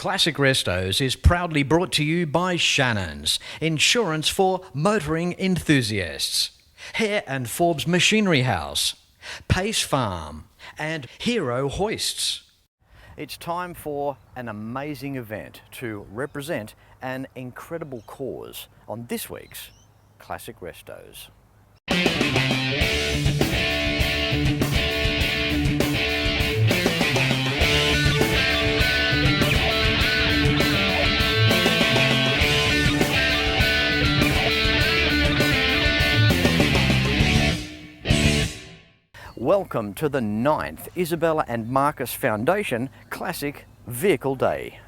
Classic Restos is proudly brought to you by Shannons, insurance for motoring enthusiasts, Hare and Forbes Machinery House, Pace Farm, and Hero Hoists. It's time for an amazing event to represent an incredible cause on this week's Classic Restos. Welcome to the 9th Isabela and Marcus Foundation Classic Vehicle Day.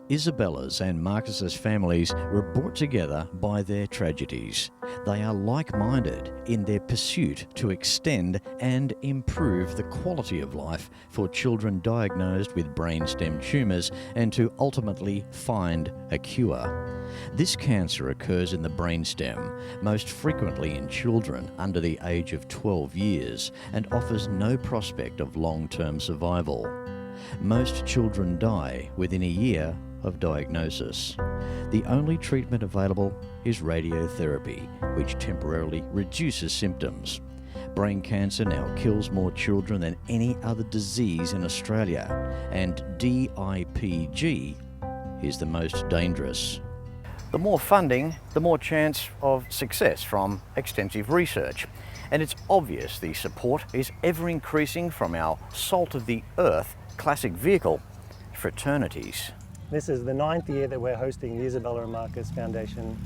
Isabella's and Marcus's families were brought together by their tragedies. They are like-minded in their pursuit to extend and improve the quality of life for children diagnosed with brain stem tumors and to ultimately find a cure. This cancer occurs in the brainstem, most frequently in children under the age of 12 years, and offers no prospect of long-term survival. Most children die within a year of diagnosis. The only treatment available is radiotherapy, which temporarily reduces symptoms. Brain cancer now kills more children than any other disease in Australia, and DIPG is the most dangerous. The more funding, the more chance of success from extensive research. And it's obvious the support is ever increasing from our salt of the earth classic vehicle fraternities. This is the 9th year that we're hosting the Isabela Marcus Foundation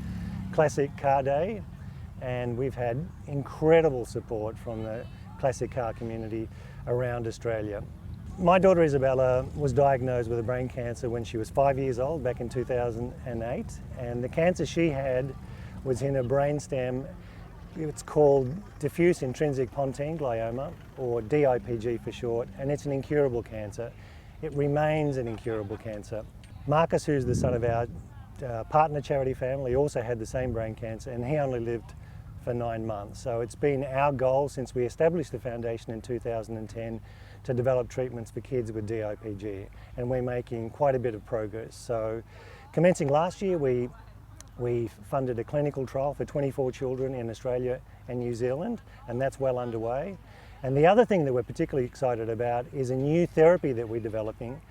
Classic Car Day, and we've had incredible support from the classic car community around Australia. My daughter Isabella was diagnosed with a brain cancer when she was 5 years old back in 2008, and the cancer she had was in her brainstem. It's called diffuse intrinsic pontine glioma, or DIPG for short, and it's an incurable cancer. It remains an incurable cancer. Marcus, who's the son of our partner charity family, also had the same brain cancer, and he only lived for 9 months. So it's been our goal since we established the foundation in 2010 to develop treatments for kids with DIPG, and we're making quite a bit of progress. So commencing last year, we funded a clinical trial for 24 children in Australia and New Zealand, and that's well underway. And the other thing that we're particularly excited about is a new therapy that we're developing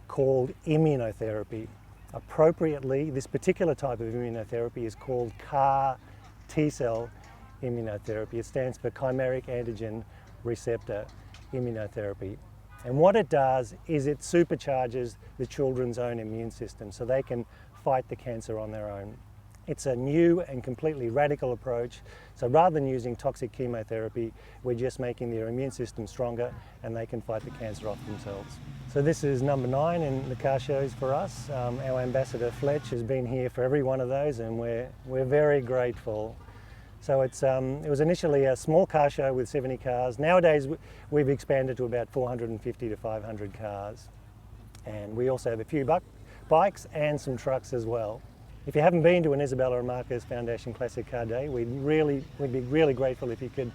called immunotherapy. Appropriately, this particular type of immunotherapy is called CAR T-cell immunotherapy. It stands for chimeric antigen receptor immunotherapy. And what it does is it supercharges the children's own immune system so they can fight the cancer on their own. It's a new and completely radical approach. So rather than using toxic chemotherapy, we're just making their immune system stronger and they can fight the cancer off themselves. So this is number 9 in the car shows for us. Our ambassador Fletch has been here for every one of those, and we're very grateful. So it was initially a small car show with 70 cars. Nowadays we've expanded to about 450 to 500 cars. And we also have a few bikes and some trucks as well. If you haven't been to an Isabela Marcus Foundation Classic Car Day, we'd be really grateful if you could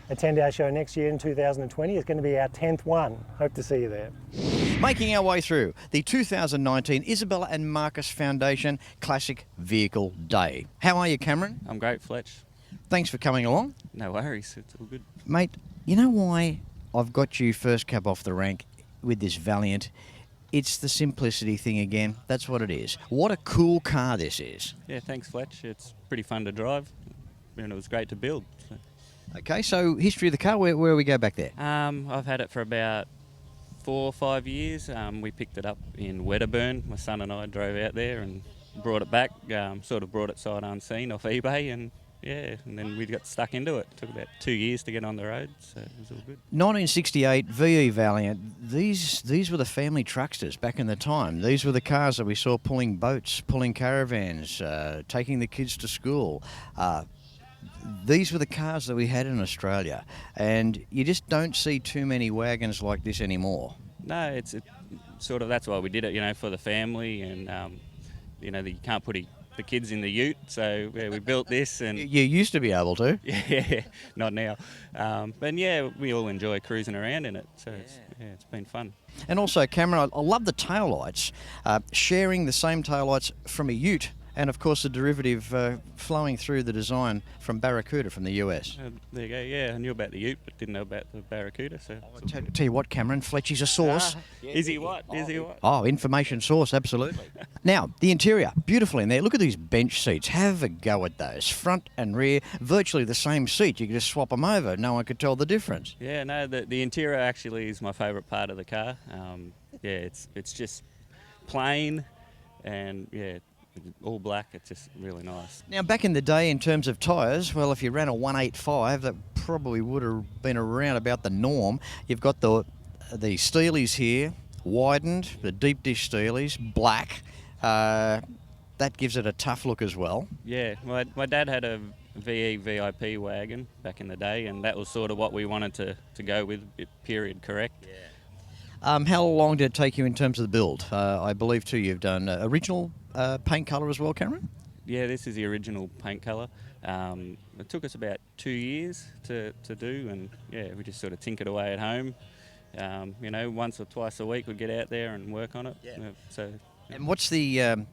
attend our show next year in 2020. It's going to be our 10th one. Hope to see you there. Making our way through the 2019 Isabela and Marcus Foundation Classic Vehicle Day. How are you, Cameron? I'm great, Fletch. Thanks for coming along. No worries, it's all good. Mate, you know why I've got you first cab off the rank with this Valiant? It's the simplicity thing again. That's what it is. What a cool car this is. Yeah, thanks, Fletch. It's pretty fun to drive, and it was great to build. So. Okay, so history of the car, where we go back there? I've had it for about 4 or 5 years. We picked it up in Wedderburn. My son and I drove out there and brought it back, sort of brought it sight unseen off eBay, and yeah, and then we got stuck into it. It took about 2 years to get on the road, so it was all good. 1968, VE Valiant. These were the family trucksters back in the time. These were the cars that we saw pulling boats, pulling caravans, taking the kids to school. These were the cars that we had in Australia, and you just don't see too many wagons like this anymore. No, it's sort of, that's why we did it, for the family, and you can't put the kids in the ute. So yeah, we built this, and You used to be able to. yeah, not now. But yeah, we all enjoy cruising around in it. So it's been fun. And also, Cameron, I love the taillights. Sharing the same taillights from a ute, and of course the derivative flowing through the design from Barracuda from the US. There you go. Yeah, I knew about the ute, but didn't know about the Barracuda. So Tell you what, Cameron, Fletch is a source. is he what? Is he what? Oh, information source, absolutely. Now, the interior, beautiful in there. Look at these bench seats. Have a go at those. Front and rear, virtually the same seat. You could just swap them over. No one could tell the difference. Yeah, no, the interior actually is my favourite part of the car. Yeah, it's just plain, and yeah, all black. It's just really nice. Now, back in the day, in terms of tyres, well, if you ran a 185, that probably would have been around about the norm. You've got the Steelies here, widened, the deep dish Steelies, black. That gives it a tough look as well. Yeah, my dad had a VE VIP wagon back in the day, and that was sort of what we wanted to go with, period correct. Yeah. How long did it take you in terms of the build? I believe, too, you've done original paint colour as well, Cameron? Yeah, this is the original paint colour. It took us about 2 years to do, and yeah, we just sort of tinkered away at home. You know, once or twice a week we'd get out there and work on it. Yeah. And what's the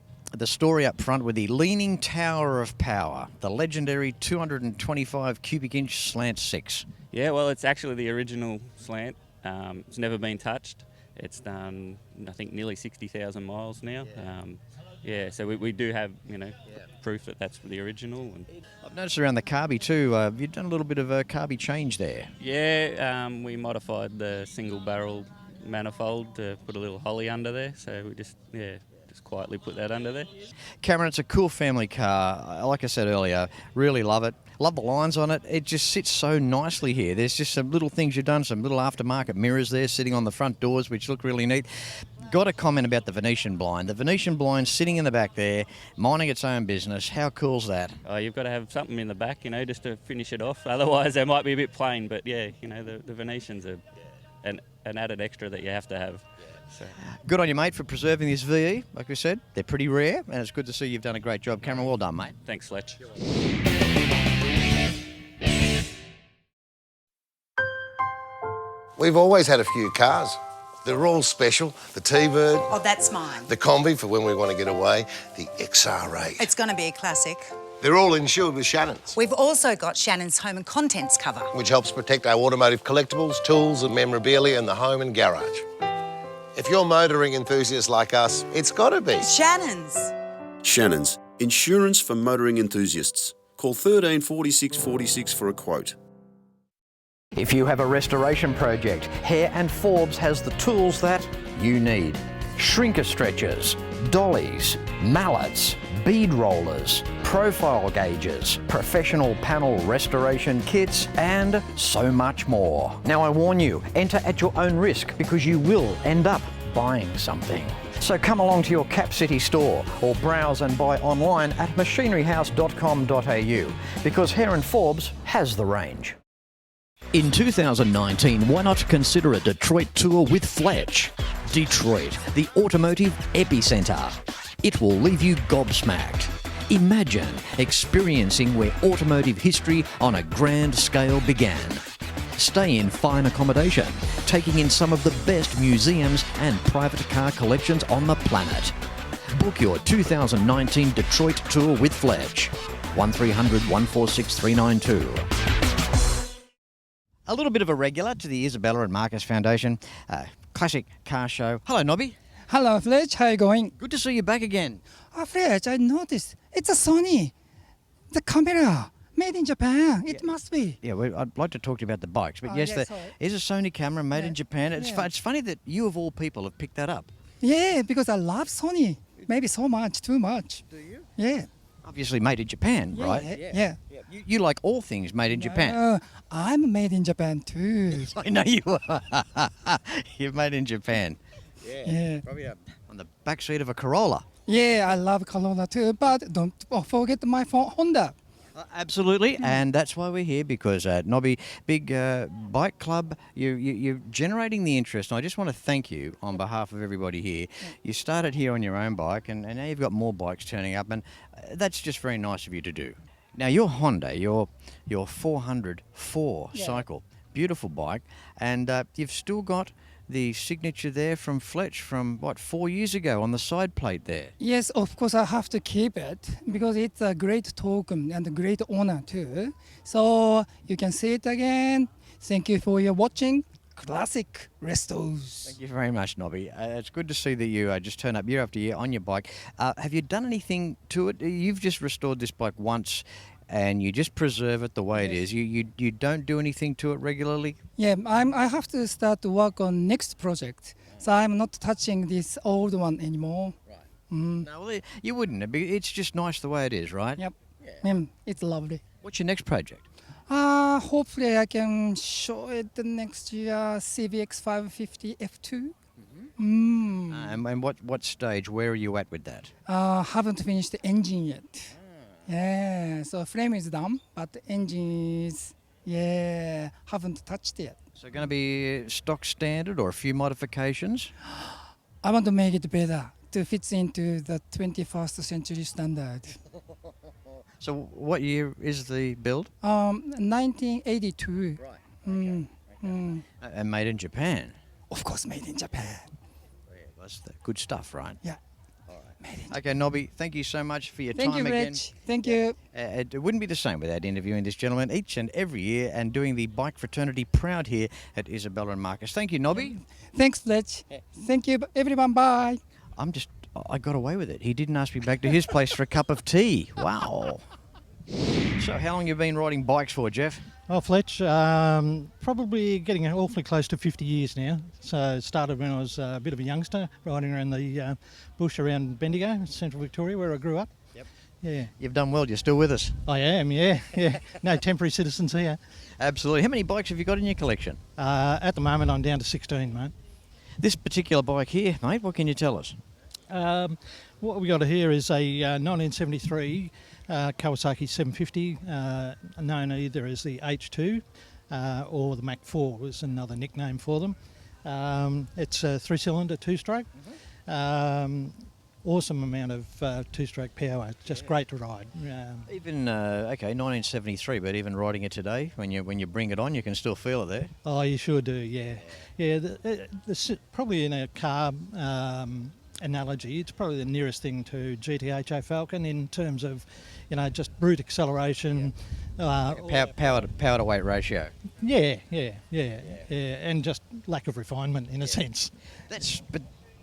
story up front with the Leaning Tower of Power, the legendary 225 cubic inch slant 6? Yeah, well, it's actually the original slant. It's never been touched. It's done, I think, nearly 60,000 miles now. Yeah, so we do have, proof that that's the original. And I've noticed around the carby too, you've done a little bit of a carby change there. Yeah, we modified the single barrel manifold to put a little holly under there. So we just quietly put that under there. Cameron, it's a cool family car. Like I said earlier, really love it. Love the lines on it. It just sits so nicely here. There's just some little things you've done, some little aftermarket mirrors there sitting on the front doors, which look really neat. Got a comment about the Venetian blind. The Venetian blind sitting in the back there, minding its own business. How cool's that? Oh, you've got to have something in the back, just to finish it off. Otherwise, they might be a bit plain. But yeah, the Venetians are an added extra that you have to have. So. Good on you, mate, for preserving this VE. Like we said, they're pretty rare, and it's good to see you've done a great job. Cameron, well done, mate. Thanks, Fletch. We've always had a few cars. They're all special. The T-Bird. Oh, that's mine. The Combi for when we want to get away. The XR8. It's going to be a classic. They're all insured with Shannons, We've also got Shannon's home and contents cover. which helps protect our automotive collectibles, tools and memorabilia in the home and garage. If you're motoring enthusiasts like us, it's got to be Shannon's. Shannons, insurance for motoring enthusiasts. Call 13 46 46 for a quote. If you have a restoration project, Hare and Forbes has the tools that you need. Shrinker stretchers, dollies, mallets, bead rollers, profile gauges, professional panel restoration kits, and so much more. Now I warn you, enter at your own risk because you will end up buying something. So come along to your Cap City store or browse and buy online at machineryhouse.com.au because Hare and Forbes has the range. In 2019, why not consider a Detroit tour with Fletch? Detroit, the automotive epicenter. It will leave you gobsmacked. Imagine experiencing where automotive history on a grand scale began. Stay in fine accommodation, taking in some of the best museums and private car collections on the planet. Book your 2019 Detroit tour with Fletch. 1300 146 392. A little bit of a regular to the Isabela and Marcus Foundation classic car show. Hello, Nobby. Hello, Fletch. How are you going? Good to see you back again. Oh, Fletch, I noticed. It's a Sony. The camera. Made in Japan. It must be. Yeah, I'd like to talk to you about the bikes. But yes, yes, there is a Sony camera made in Japan. It's funny that you, of all people, have picked that up. Yeah, because I love Sony. Maybe so much, too much. Do you? Yeah. Obviously made in Japan, right? Yeah. You like all things made in Japan. I'm made in Japan, too. I know you are. You're made in Japan. Yeah. Probably on the back seat of a Corolla. Yeah, I love Corolla, too. But don't forget my Honda. Absolutely, and that's why we're here, because Nobby, big bike club, you're generating the interest, and I just want to thank you on behalf of everybody here. You started here on your own bike, and now you've got more bikes turning up, and that's just very nice of you to do. Now, your Honda, your 404 cycle, beautiful bike, and you've still got the signature there from Fletch from, 4 years ago on the side plate there. Yes, of course I have to keep it because it's a great token and a great honor too. So you can see it again. Thank you for your watching. Classic Restos. Thank you very much, Nobby. It's good to see that you just turn up year after year on your bike. Have you done anything to it? You've just restored this bike once, and you just preserve it the way it is. You don't do anything to it regularly? Yeah, I have to start to work on next project. So I'm not touching this old one anymore. Right. No, well, you wouldn't. It's just nice the way it is, right? Yep. It's lovely. What's your next project? Hopefully I can show it the next year, CVX 550 F2. And what stage, where are you at with that? Haven't finished the engine yet. Yeah, so frame is done, but the engine is, haven't touched yet. So going to be stock standard or a few modifications? I want to make it better to fit into the 21st century standard. So what year is the build? 1982. Right. And made in Japan. of course, made in Japan. That's the good stuff, right? Yeah. Okay, Nobby, thank you so much for your Thank time you, again. Fletch. Thank you. It wouldn't be the same without interviewing this gentleman each and every year and doing the bike fraternity proud here at Isabella and Marcus. Thank you, Nobby. Thanks, Fletch. Thank you, everyone. Bye. I got away with it. He didn't ask me back to his place for a cup of tea. Wow. So how long have you been riding bikes for, Jeff? Well, Fletch, probably getting awfully close to 50 years now. So started when I was a bit of a youngster, riding around the bush around Bendigo, central Victoria, where I grew up. Yep. Yeah. You've done well. You're still with us. I am, yeah. No temporary citizens here. Absolutely. How many bikes have you got in your collection? At the moment, I'm down to 16, mate. This particular bike here, mate, what can you tell us? What we got here is a 1973 Kawasaki 750, known either as the H2 or the Mach 4 was another nickname for them. It's a 3-cylinder, 2-stroke. Awesome amount of 2-stroke power, just great to ride. Even 1973, but even riding it today, when you bring it on, you can still feel it there. Oh, you sure do, yeah. Probably in a car analogy, it's probably the nearest thing to GTHO Falcon in terms of, just brute acceleration. Power to weight ratio. Yeah, and just lack of refinement in a sense. But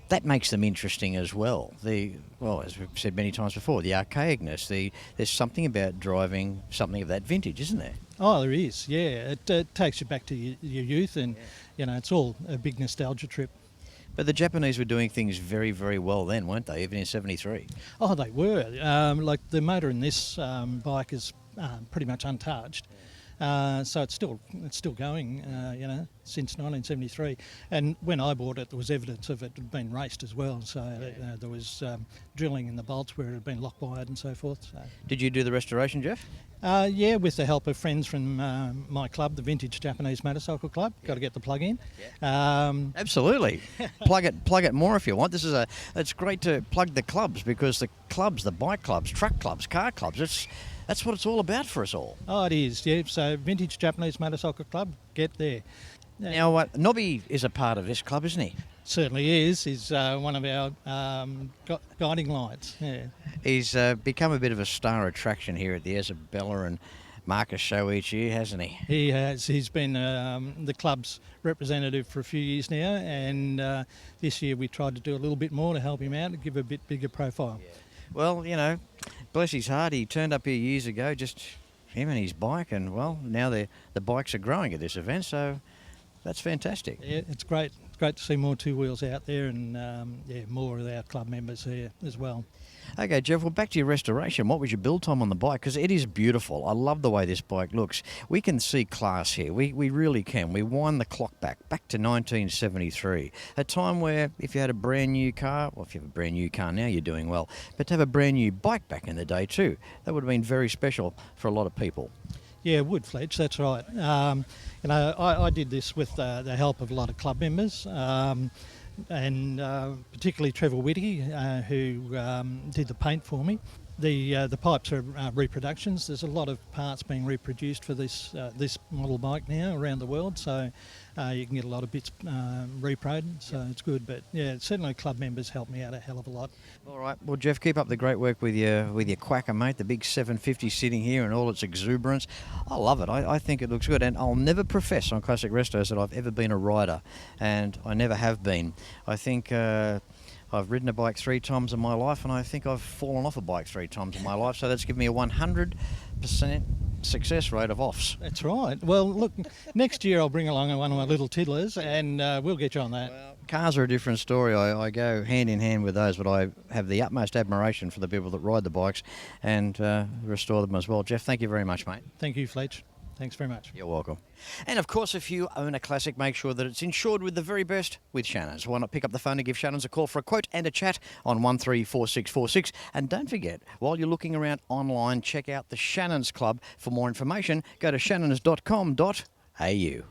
that makes them interesting as well. As we've said many times before, the archaicness. There's something about driving something of that vintage, isn't there? Oh, there is. Yeah, it takes you back to your youth, and it's all a big nostalgia trip. But the Japanese were doing things very, very well then, weren't they? Even in '73. Oh, they were. Like the motor in this bike is pretty much untouched. So it's still going, since 1973. And when I bought it, there was evidence of it had been raced as well. So there was drilling in the bolts where it had been lock-wired and so forth. So. Did you do the restoration, Jeff? Yeah, with the help of friends from my club, the Vintage Japanese Motorcycle Club. Got to get the plug in. Absolutely. plug it more if you want. It's great to plug the clubs, because the bike clubs, truck clubs, car clubs, that's what it's all about for us all. Oh, it is, yeah. So Vintage Japanese Motorcycle Club, get there. Now, Nobby is a part of this club, isn't he? Certainly is. He's one of our guiding lights. Yeah. He's become a bit of a star attraction here at the Isabella and Marcus show each year, hasn't he? He has. He's been the club's representative for a few years now, and this year we tried to do a little bit more to help him out and give a bit bigger profile. Yeah. Well, bless his heart, he turned up here years ago, just him and his bike, and now the bikes are growing at this event, so That's fantastic. Yeah, it's great. It's great to see more two wheels out there, and more of our club members here as well. Okay, Jeff, well, back to your restoration. What was your build time on the bike? Because it is beautiful. I love the way this bike looks. We can see class here. We really can. We wind the clock back to 1973, a time where if you had a brand new car, well, if you have a brand new car now, you're doing well, but to have a brand new bike back in the day too, that would have been very special for a lot of people. Yeah, wood, Fletch, that's right. I did this with the help of a lot of club members. And particularly Trevor Whitty, who did the paint for me. The pipes are reproductions. There's a lot of parts being reproduced for this model bike now around the world, so you can get a lot of bits reproed, so it's good. But yeah, certainly club members help me out a hell of a lot. All right, well, Jeff, keep up the great work with your quacker, mate. The big 750 sitting here and all its exuberance. I love it. I think it looks good, and I'll never profess on Classic Restos that I've ever been a rider, and I never have been. I think I've ridden a bike 3 times in my life, and I think I've fallen off a bike 3 times in my life, so that's given me a 100% success rate of offs. That's right. Well, look, next year I'll bring along one of my little tiddlers, and we'll get you on that. Well, cars are a different story. I go hand in hand with those, but I have the utmost admiration for the people that ride the bikes and restore them as well. Jeff, thank you very much, mate. Thank you, Fletch. Thanks very much. You're welcome. And of course, if you own a classic, make sure that it's insured with the very best with Shannons. Why not pick up the phone and give Shannons a call for a quote and a chat on 134646. And don't forget, while you're looking around online, check out the Shannons Club. For more information, go to shannons.com.au. You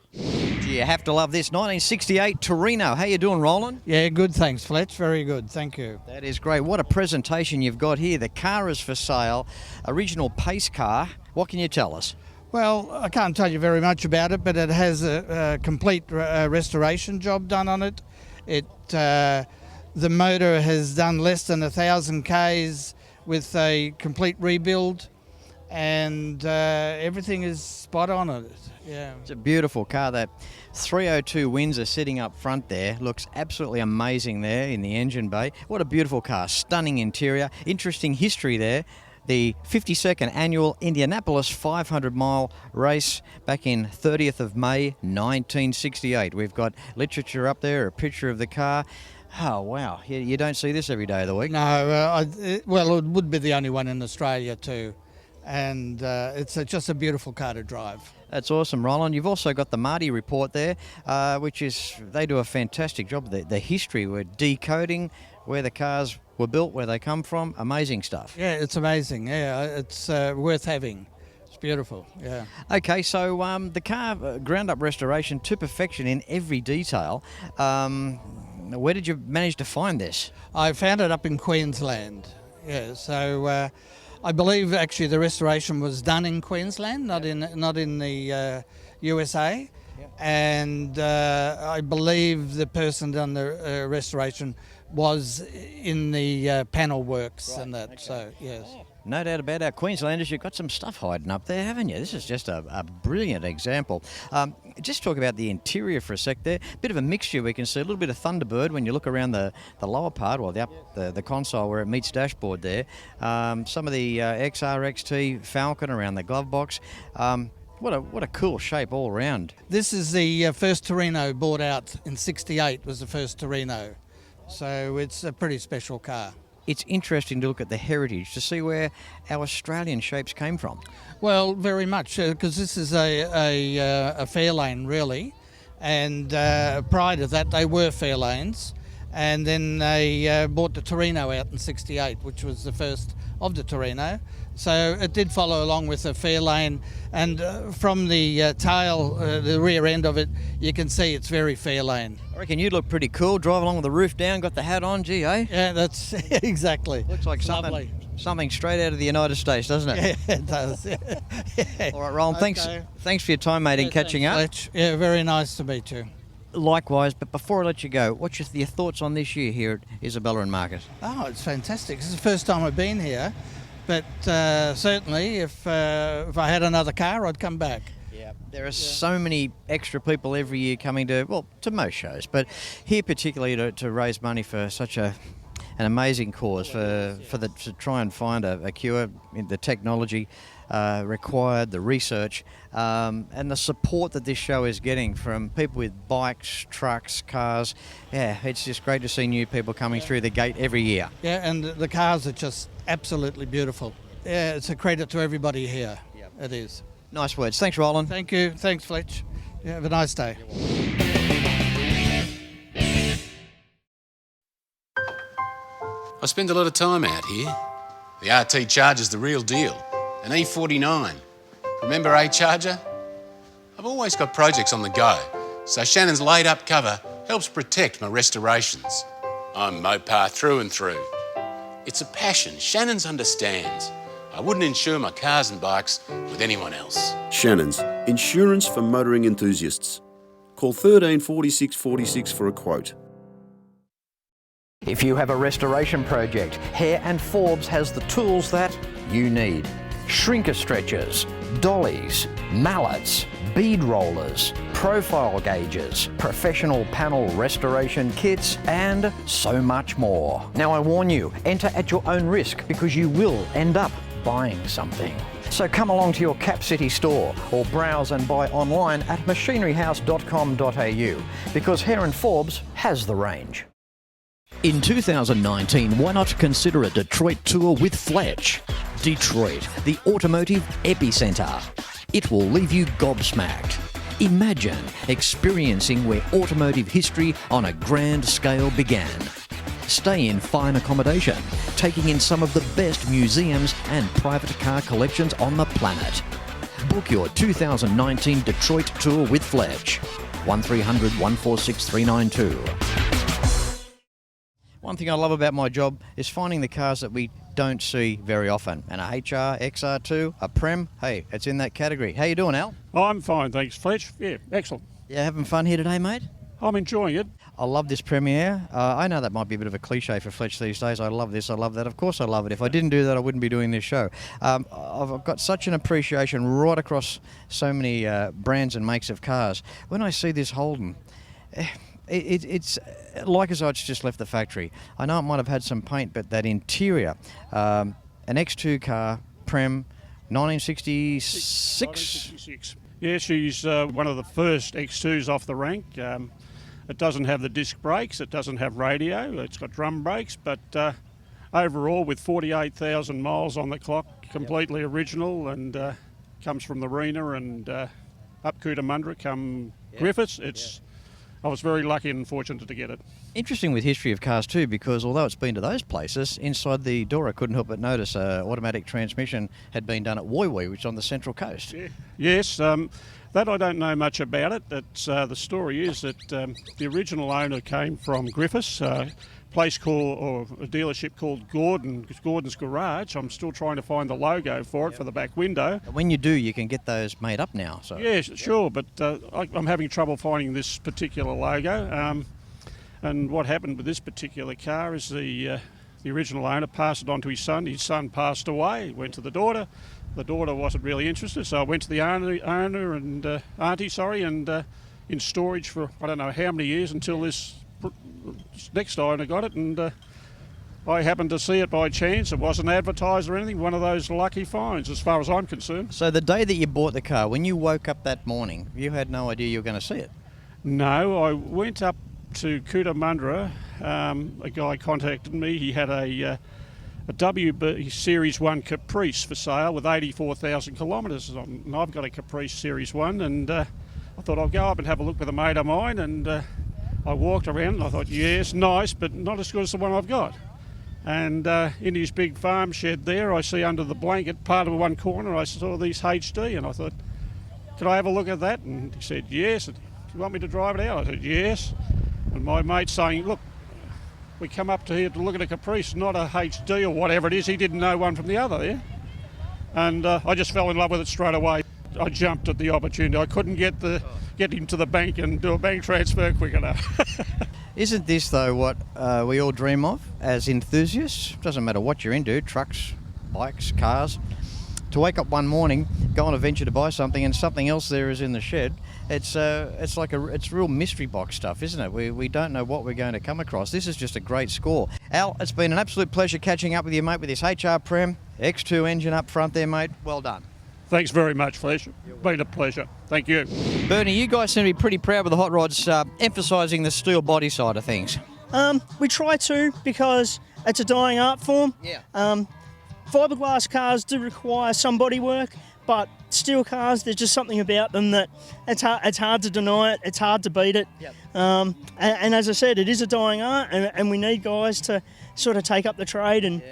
have to love this. 1968 Torino. How you doing, Roland? Yeah, good, thanks, Fletch. Very good, thank you. That is great. What a presentation you've got here. The car is for sale. Original pace car. What can you tell us? Well, I can't tell you very much about it, but it has a complete restoration job done on it. The motor has done less than 1,000 Ks with a complete rebuild, and everything is spot on it. Yeah. It's a beautiful car. That 302 Windsor sitting up front there looks absolutely amazing there in the engine bay. What a beautiful car. Stunning interior. Interesting history there. The 52nd annual Indianapolis 500-mile race back in 30th of May 1968. We've got literature up there, a picture of the car. Oh, wow. You don't see this every day of the week. No, it would be the only one in Australia too. And it's just a beautiful car to drive. That's awesome, Roland. You've also got the Marty report there, which is, they do a fantastic job. The history, we're decoding where the cars were built, where they come from. Amazing stuff. Yeah, it's amazing. Yeah, it's worth having. It's beautiful, yeah. Okay, so the car, ground up restoration to perfection in every detail. Where did you manage to find this? I found it up in Queensland. Yeah, so I believe actually the restoration was done in Queensland, not in the USA. Yep. And I believe the person done the restoration was in the panel works, right, and that. Okay. So yes. No doubt about our Queenslanders, you've got some stuff hiding up there, haven't you? This is just a brilliant example. Just talk about the interior for a sec there. Bit of a mixture. We can see a little bit of Thunderbird when you look around the lower part, or the console where it meets dashboard there. Some of the XRXT Falcon around the glove box. What a cool shape all around. This is the first Torino bought out in '68. Was the first Torino. So it's a pretty special car. It's interesting to look at the heritage, to see where our Australian shapes came from. Well, very much, because this is a Fairlane, really. And prior to that, they were Fairlanes. And then they bought the Torino out in '68, which was the first of the Torino. So it did follow along with a Fairlane, and from the tail, the rear end of it, you can see it's very Fairlane. I reckon you'd look pretty cool, driving along with the roof down, got the hat on, gee, eh? Yeah, that's exactly. Looks like something straight out of the United States, doesn't it? Yeah, it does. Yeah. All right, Roland, okay. Thanks for your time, mate, in catching up. Fletch. Yeah, very nice to meet you. Likewise, but before I let you go, what's your thoughts on this year here at Isabella and Marcus? Oh, it's fantastic. This is the first time I've been here, but certainly if I had another car, I'd come back. Yeah, there are so many extra people every year coming to most shows, but here particularly to raise money for such an amazing cause to try and find a cure in the technology. required, the research, and the support that this show is getting from people with bikes, trucks, cars. Yeah, it's just great to see new people coming through the gate every year. Yeah, and the cars are just absolutely beautiful. Yeah, it's a credit to everybody here. Yep. It is. Nice words. Thanks, Roland. Thank you. Thanks, Fletch. Yeah, have a nice day. I spend a lot of time out here. The RT Charger's the real deal. An E49. Remember A-Charger? I've always got projects on the go, so Shannon's laid-up cover helps protect my restorations. I'm Mopar through and through. It's a passion Shannon's understands. I wouldn't insure my cars and bikes with anyone else. Shannons, insurance for motoring enthusiasts. Call 13 46 46 for a quote. If you have a restoration project, Hare and Forbes has the tools that you need. Shrinker stretchers, dollies, mallets, bead rollers, profile gauges, professional panel restoration kits, and so much more. Now I warn you, enter at your own risk because you will end up buying something. So come along to your Cap City store or browse and buy online at machineryhouse.com.au because Hare and Forbes has the range. In 2019, why not consider a Detroit tour with Fletch? Detroit, the automotive epicenter. It will leave you gobsmacked. Imagine experiencing where automotive history on a grand scale began. Stay in fine accommodation, taking in some of the best museums and private car collections on the planet. Book your 2019 Detroit tour with Fletch. 1300 146 392. One thing I love about my job is finding the cars that we don't see very often. And a HR, XR2, a Prem, hey, it's in that category. How you doing, Al? Oh, I'm fine, thanks, Fletch. Yeah, excellent. Yeah, having fun here today, mate? I'm enjoying it. I love this Premier. I know that might be a bit of a cliche for Fletch these days. I love this, I love that. Of course I love it. If I didn't do that, I wouldn't be doing this show. I've got such an appreciation right across so many brands and makes of cars. When I see this Holden, it's like as though it's just left the factory. I know it might have had some paint, but that interior, an X2 car, Prem, 1966? 1966. Yeah, she's one of the first X2s off the rank. It doesn't have the disc brakes, it doesn't have radio, it's got drum brakes, but overall with 48,000 miles on the clock, completely original, and comes from the Torino and up Cootamundra come Griffiths. I was very lucky and fortunate to get it. Interesting with history of cars too, because although it's been to those places, inside the door I couldn't help but notice automatic transmission had been done at Woy Woy, which is on the Central Coast. Yeah. Yes, that I don't know much about it. It's, the story is that the original owner came from Griffiths, a place called, or a dealership called Gordon's Garage. I'm still trying to find the logo for it for the back window. When you do, you can get those made up now. So. Yeah, sure, but I'm having trouble finding this particular logo. And what happened with this particular car is the original owner passed it on to his son. His son passed away, went to the daughter. The daughter wasn't really interested, so I went to the owner and auntie, and in storage for I don't know how many years until this next owner got it, and I happened to see it by chance. It wasn't advertised or anything. One of those lucky finds, as far as I'm concerned. So the day that you bought the car, when you woke up that morning, you had no idea you were going to see it? No, I went up to Cootamundra. A guy contacted me. He had a WB Series 1 Caprice for sale with 84,000 kilometres on. And I've got a Caprice Series 1, and I thought I'll go up and have a look with a mate of mine, and I walked around and I thought, yes, nice, but not as good as the one I've got. And in his big farm shed there, I see under the blanket, part of one corner, I saw these HD, and I thought, could I have a look at that? And he said, yes. And, do you want me to drive it out? I said, yes. And my mate's saying, look, we come up to here to look at a Caprice, not a HD or whatever it is. He didn't know one from the other there. And I just fell in love with it straight away. I jumped at the opportunity. I couldn't get into the bank and do a bank transfer quick enough. Isn't this, though, what we all dream of as enthusiasts? Doesn't matter what you're into, trucks, bikes, cars. To wake up one morning, go on a venture to buy something, and something else there is in the shed. It's real mystery box stuff, isn't it? We don't know what we're going to come across. This is just a great score. Al, it's been an absolute pleasure catching up with you, mate, with this HR Prem X2 engine up front there, mate. Well done. Thanks very much, Fletch. Been a pleasure. Thank you. Bernie, you guys seem to be pretty proud with the hot rods, emphasising the steel body side of things. We try to, because it's a dying art form. Yeah. Fiberglass cars do require some body work, but steel cars, there's just something about them that it's hard to deny it, it's hard to beat it. Yep. And as I said, it is a dying art, and we need guys to sort of take up the trade and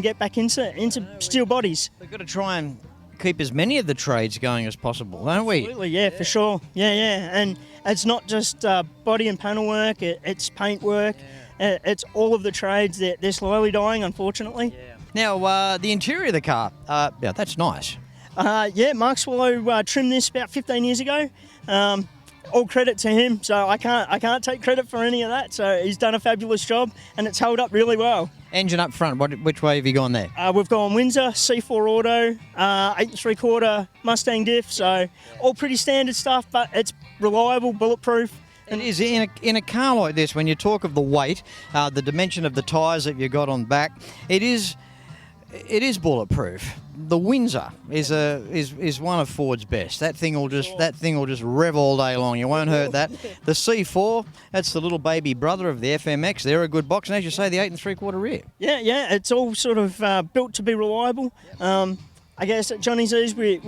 get back into steel bodies. We've got to try and keep as many of the trades going as possible, don't we? Absolutely, yeah, for sure. Yeah. And it's not just body and panel work, it's paint work, it's all of the trades. They're slowly dying, unfortunately. Now, the interior of the car, that's nice. Mark Swallow trimmed this about 15 years ago. All credit to him, so I can't take credit for any of that. So he's done a fabulous job, and it's held up really well. Engine up front, which way have you gone there? We've gone Windsor, C4 Auto, 8 3/4 Mustang diff, so all pretty standard stuff, but it's reliable, bulletproof. It is. In a car like this, when you talk of the weight, the dimension of the tyres that you've got on back, it is bulletproof. The Windsor is one of Ford's best. That thing will just rev all day long. You won't hurt that. The C4, that's the little baby brother of the FMX. They're a good box, and as you say, the 8 3/4 rear. Yeah, it's all sort of built to be reliable. I guess at Johnny Z's we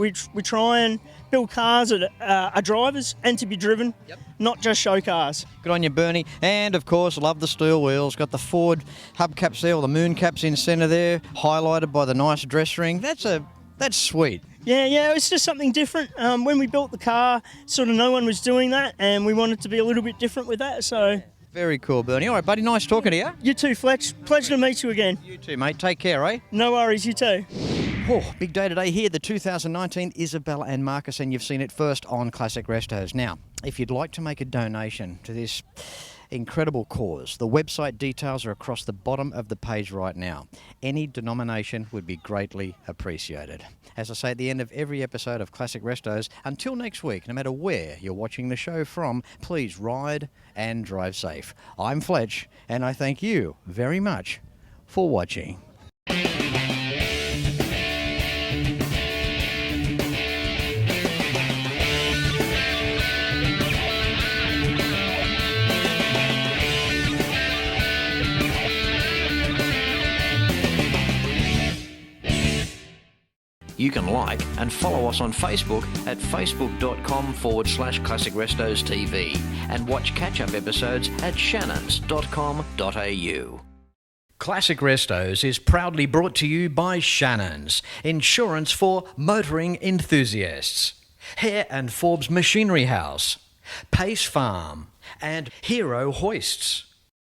try and build cars that are drivers and to be driven, not just show cars. Good on you, Bernie. And of course, love the steel wheels. Got the Ford hubcaps there, or the moon caps in centre there, highlighted by the nice dress ring. That's sweet. Yeah, it's just something different. When we built the car, sort of no one was doing that, and we wanted to be a little bit different with that. So. Very cool, Bernie. All right, buddy, nice talking to you. You too, Fletch. Pleasure to meet you again. You too, mate. Take care, eh? No worries, you too. Oh, big day today here, the 2019 Isabella and Marcus, and you've seen it first on Classic Restos. Now, if you'd like to make a donation to this incredible cause, the website details are across the bottom of the page right now. Any denomination would be greatly appreciated. As I say at the end of every episode of Classic Restos, until next week, no matter where you're watching the show from, please ride and drive safe. I'm Fletch, and I thank you very much for watching. You can like and follow us on Facebook at facebook.com/Classic Restos TV and watch catch-up episodes at shannons.com.au. Classic Restos is proudly brought to you by Shannons, insurance for motoring enthusiasts, Hare and Forbes Machinery House, Pace Farm, and Hero Hoists.